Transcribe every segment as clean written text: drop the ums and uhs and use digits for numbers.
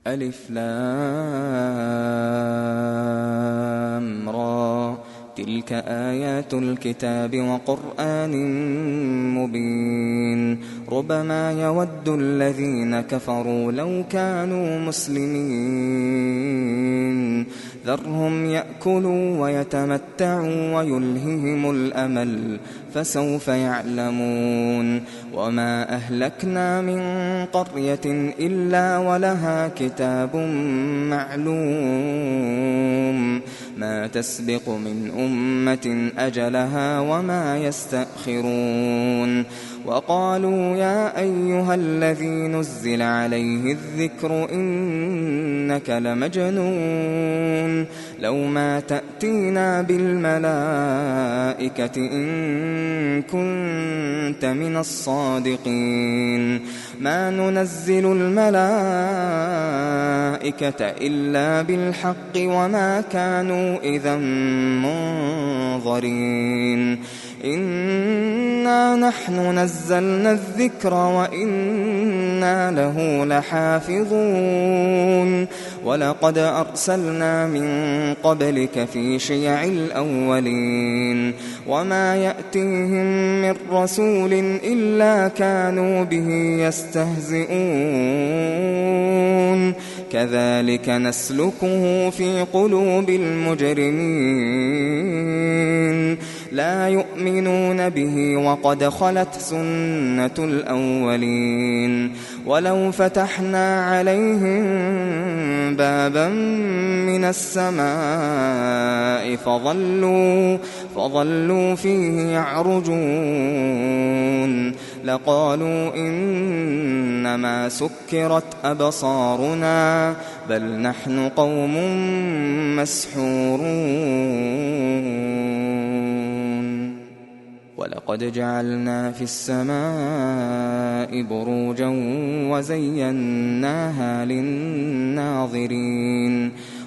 ألف لام را تلك آيات الكتاب وقرآن مبين ربما يود الذين كفروا لو كانوا مسلمين ذرهم يأكلوا ويتمتعوا ويلههم الأمل فسوف يعلمون وما أهلكنا من قرية إلا ولها كتاب معلوم ما تسبق من أمة أجلها وما يستأخرون وقالوا يا أيها الذي نزل عليه الذكر إنك لمجنون لو ما تأتينا بالملائكة إن كنت من الصادقين ما ننزل الملائكة إلا بالحق وما كانوا إذا منظرين إنا نحن نزلنا الذكر وإنا له لحافظون ولقد أرسلنا من قبلك في شيع الأولين وما يأتيهم من رسول إلا كانوا به يستهزئون كذلك نسلكه في قلوب المجرمين لا يؤمنون به وقد خلت سنة الأولين ولو فتحنا عليهم بابا من السماء فظلوا فيه يعرجون لقالوا إنما سكرت أبصارنا بل نحن قوم مسحورون ولقد جعلنا في السماء بروجا وزيناها للناظرين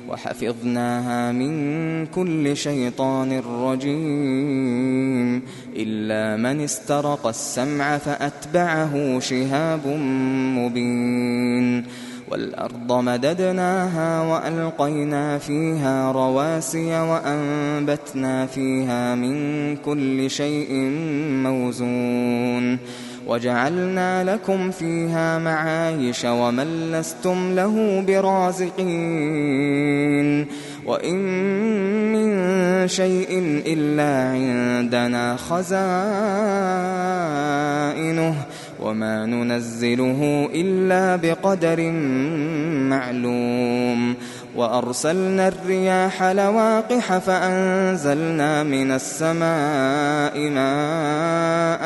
وحفظناها من كل شيطان رجيم إلا من استرق السمع فأتبعه شهاب مبين والأرض مددناها وألقينا فيها رواسي وأنبتنا فيها من كل شيء موزون وجعلنا لكم فيها معايش ومن لستم له برازقين وإن من شيء إلا عندنا خزائنه وما ننزله إلا بقدر معلوم وأرسلنا الرياح لواقح فأنزلنا من السماء ماء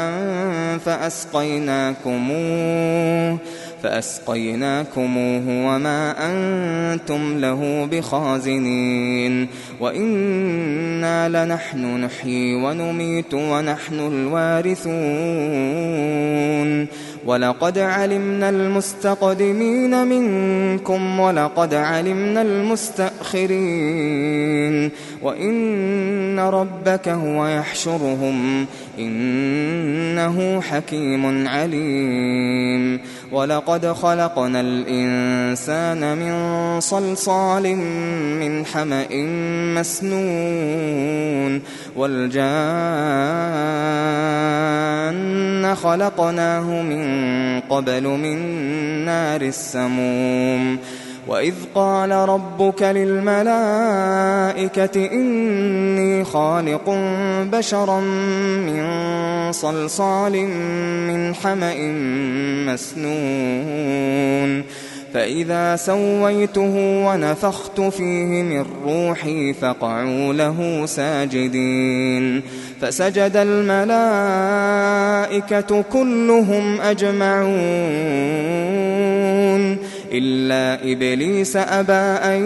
فأسقيناكموه وما أنتم له بخازنين وإنا لنحن نحيي ونميت ونحن الوارثون ولقد علمنا المستقدمين منكم ولقد علمنا المستأخرين وإن ربك هو يحشرهم إنه حكيم عليم ولقد خلقنا الإنسان من صلصال من حمأ مسنون والجان خلقناه من قبل من نار السموم وإذ قال ربك للملائكة إني خالق بشرا من صلصال من حمأ مسنون فإذا سويته ونفخت فيه من روحي فقعوا له ساجدين فسجد الملائكة كلهم أجمعون إلا إبليس أبى أن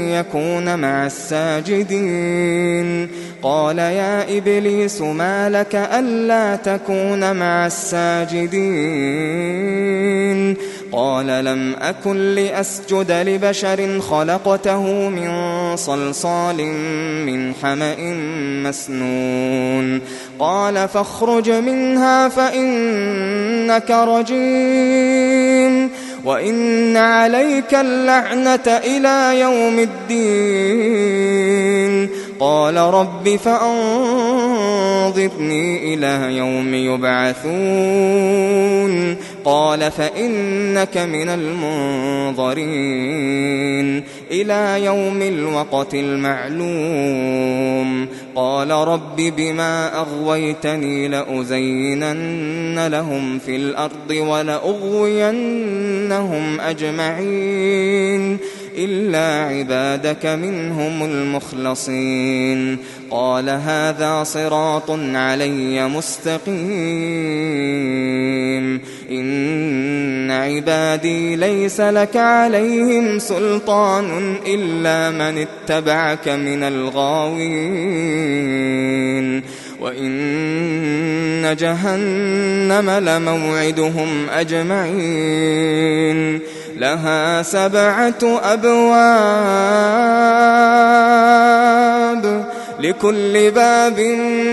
يكون مع الساجدين قال يا إبليس ما لك ألا تكون مع الساجدين قال لم أكن لأسجد لبشر خلقته من صلصال من حمأ مسنون قال فاخرج منها فإنك رجيم وإن عليك اللعنة إلى يوم الدين. قال رب فأنظرني إلى يوم يبعثون. قال فإنك من المنظرين إلى يوم الوقت المعلوم. قال رب بما أغويتني لأزينن لهم في الأرض ولأغوينهم أجمعين إلا عبادك منهم المخلصين. قال هذا صراط علي مستقيم. إن عبادي ليس لك عليهم سلطان إلا من اتبعك من الغاوين. وإن جهنم لموعدهم أجمعين لها 7 أبواب لكل باب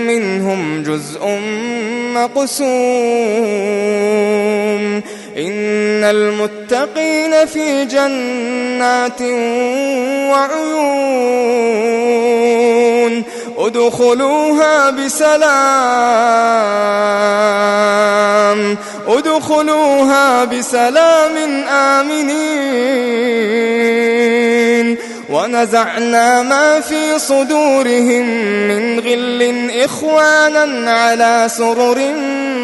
منهم جزء مقسوم. إن المتقين في جنات وعيون ادخلوها بسلام آمنين. ونزعنا ما في صدورهم من غل إخوانا على سرر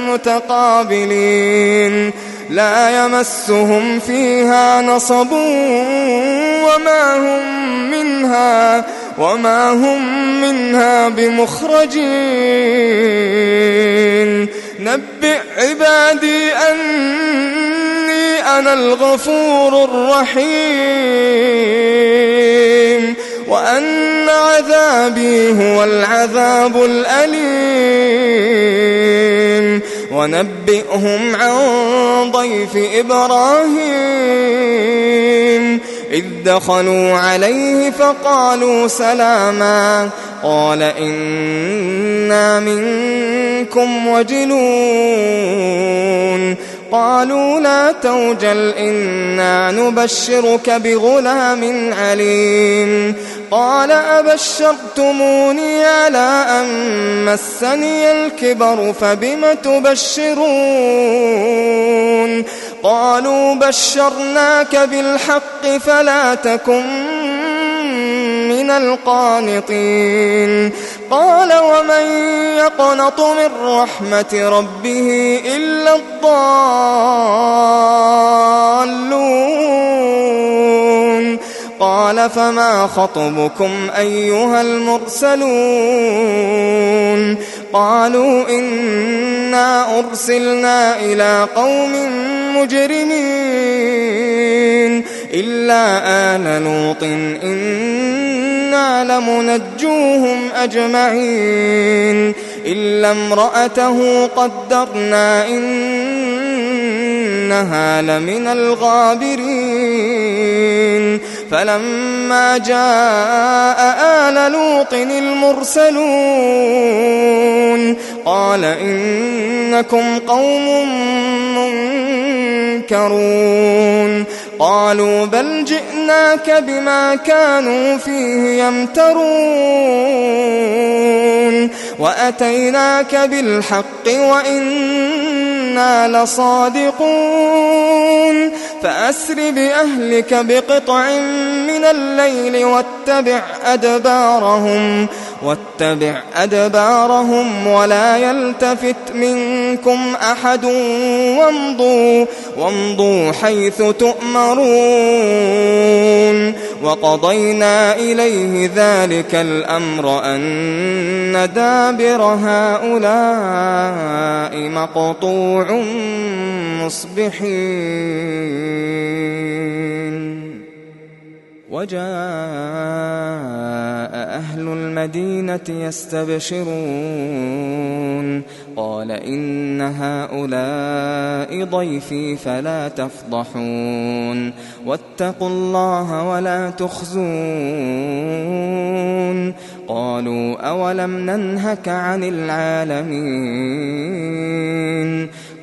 متقابلين لا يمسهم فيها نصب وما هم منها بمخرجين. نبئ عبادي أني أنا الغفور الرحيم وأن عذابي هو العذاب الأليم. ونبئهم عن ضيف إبراهيم إذ دخلوا عليه فقالوا سلاما قال إنا منكم وجلون. قالوا لا توجل إنا نبشرك بغلام عليم. قال أبشرتموني على أن مسني الكبر فبم تبشرون. قالوا بشرناك بالحق فلا تكن من القانطين. قال ومن يقنط من رحمة ربه إلا الضالون. قال فما خطبكم أيها المرسلون. قالوا إنا أرسلنا إلى قوم مجرمين إلا آل لوط إنا لمنجوهم أجمعين إلا امرأته قدرنا إنها لمن الغابرين. فلما جاء آل لوط المرسلون قال إنكم قوم منكرون. قالوا بل جئناك بما كانوا فيه يمترون وأتيناك بالحق وإنا لصادقون. فأسر بأهلك بقطع من الليل واتبع أدبارهم ولا يلتفت منكم أحد وامضوا حيث تؤمرون. وقضينا إليه ذلك الأمر أن دابر هؤلاء مقطوع مصبحين. وجاء أهل المدينة يستبشرون قال إن هؤلاء ضيفي فلا تفضحون واتقوا الله ولا تخزون. قالوا أولم ننهك عن العالمين.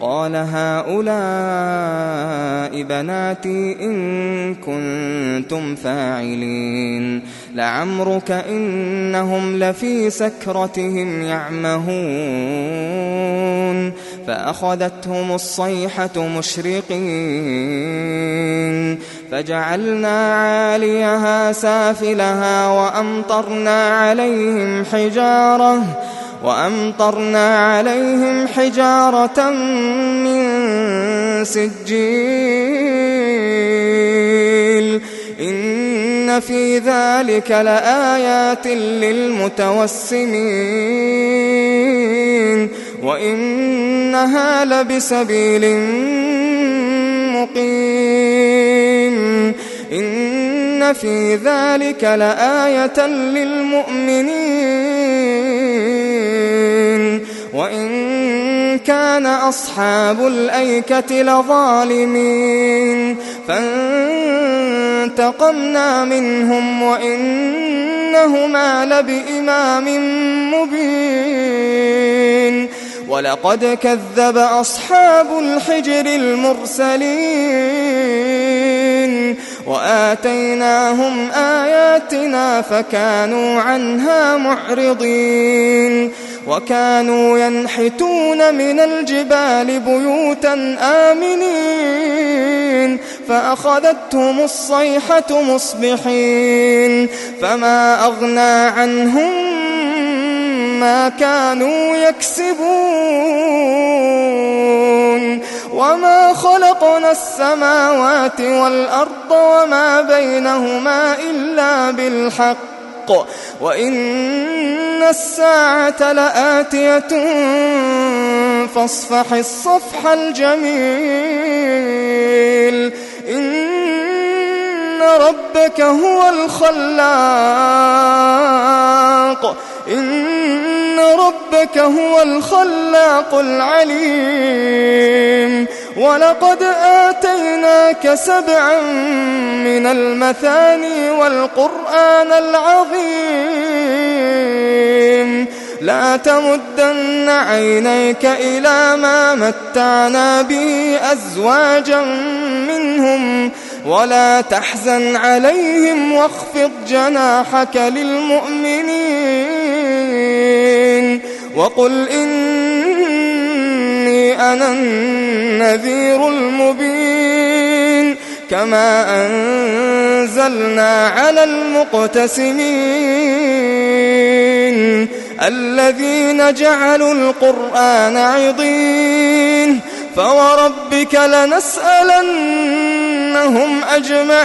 قال هؤلاء بناتي إن كنتم فاعلين لعمرك إنهم لفي سكرتهم يعمهون فأخذتهم الصيحة مشرقين فجعلنا عاليها سافلها وأمطرنا عليهم حجارة من سجيل إن في ذلك لآيات للمتوسمين وإنها لبسبيل مقيم إن في ذلك لآية للمؤمنين وإن كان أصحاب الأيكة لظالمين فانتقمنا منهم وإنهما لبإمام مبين ولقد كذب أصحاب الحجر المرسلين وآتيناهم آياتنا فكانوا عنها معرضين وكانوا ينحتون من الجبال بيوتا آمنين فأخذتهم الصيحة مصبحين فما أغنى عنهم ما كانوا يكسبون وما خلقنا السماوات والأرض وما بينهما إلا بالحق وإن الساعة لآتية فاصفح الصفح الجميل إن ربك هو الخلاق العليم ولقد آتيناك 7 من المثاني والقرآن العظيم لا تمدن عينيك إلى ما متعنا به أزواجا منهم ولا تحزن عليهم واخفض جناحك للمؤمنين وقل إني أنا النذير المبين كما أنزلنا على المقتسمين الذين جعلوا القرآن عضين فوربك لنسألنهم أجمعين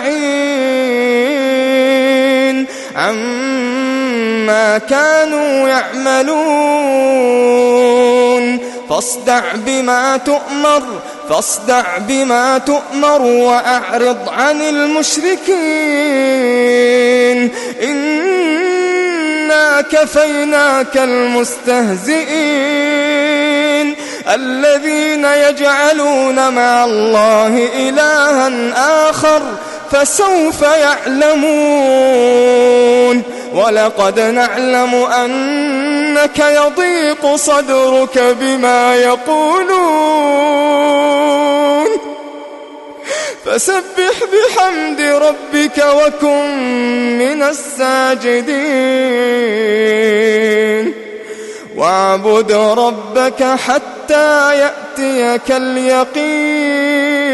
عما كانوا يعملون فاصدع بما تؤمر وأعرض عن المشركين إنا كفيناك المستهزئين الذين يجعلون مع الله إلها آخر فسوف يعلمون ولقد نعلم أنك يضيق صدرك بما يقولون فسبح بحمد ربك وكن من الساجدين واعبد ربك حتى يأتيك اليقين